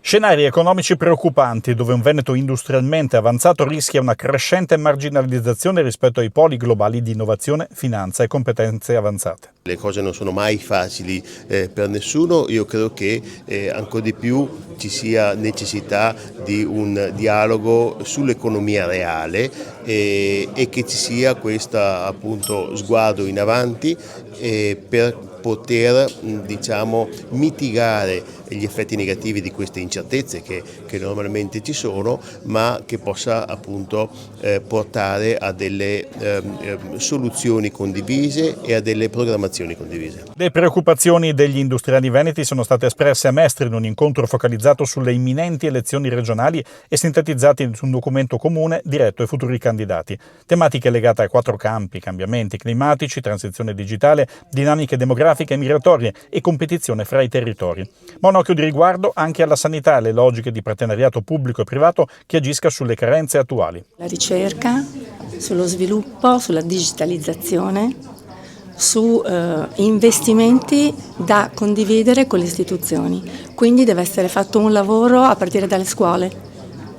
Scenari economici preoccupanti, dove un Veneto industrialmente avanzato rischia una crescente marginalizzazione rispetto ai poli globali di innovazione, finanza e competenze avanzate. Le cose non sono mai facili per nessuno, io credo che ancora di più ci sia necessità di un dialogo sull'economia reale e che ci sia questo appunto sguardo in avanti per poter mitigare gli effetti negativi di queste incertezze che normalmente ci sono, ma che possa appunto portare a delle soluzioni condivise e a delle programmazioni condivise. Le preoccupazioni degli industriali veneti sono state espresse a Mestre in un incontro focalizzato sulle imminenti elezioni regionali e sintetizzati su un documento comune diretto ai futuri candidati. Tematiche legate a 4 campi: cambiamenti climatici, transizione digitale, dinamiche demografiche e migratorie e competizione fra i territori. Ma un occhio di riguardo anche alla sanità e alle logiche di partenariato pubblico e privato che agisca sulle carenze attuali. La ricerca, sullo sviluppo, sulla digitalizzazione, su investimenti da condividere con le istituzioni. Quindi deve essere fatto un lavoro a partire dalle scuole.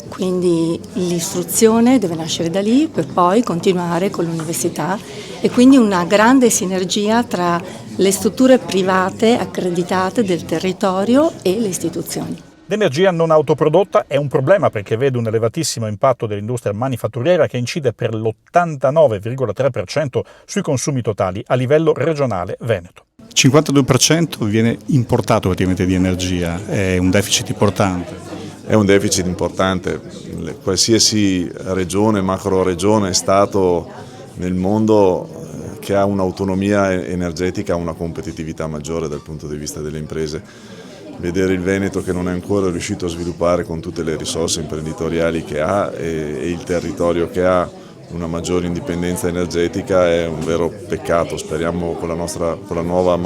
Quindi l'istruzione deve nascere da lì per poi continuare con l'università e quindi una grande sinergia tra le strutture private accreditate del territorio e le istituzioni. L'energia non autoprodotta è un problema perché vede un elevatissimo impatto dell'industria manifatturiera che incide per l'89,3% sui consumi totali a livello regionale veneto. Il 52% viene importato praticamente di energia, è un deficit importante. È un deficit importante, qualsiasi regione, macro regione, stato nel mondo che ha un'autonomia energetica ha una competitività maggiore dal punto di vista delle imprese. Vedere il Veneto che non è ancora riuscito a sviluppare con tutte le risorse imprenditoriali che ha e il territorio che ha una maggiore indipendenza energetica è un vero peccato. Speriamo con la nuova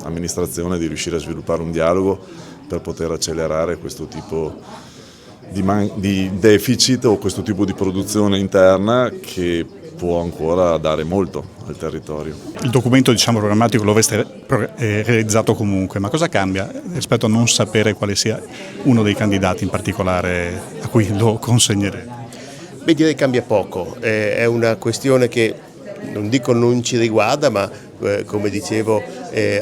amministrazione di riuscire a sviluppare un dialogo per poter accelerare questo tipo di deficit o questo tipo di produzione interna che può ancora dare molto al territorio. Il documento programmatico lo avreste realizzato comunque, ma cosa cambia rispetto a non sapere quale sia uno dei candidati in particolare a cui lo consegnerete? Beh, direi che cambia poco, è una questione che non dico non ci riguarda, ma come dicevo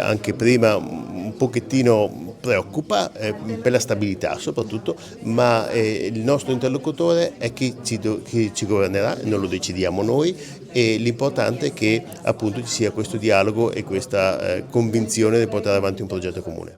anche prima un pochettino preoccupa per la stabilità soprattutto, ma il nostro interlocutore è chi ci governerà, non lo decidiamo noi e l'importante è che appunto ci sia questo dialogo e questa convinzione di portare avanti un progetto comune.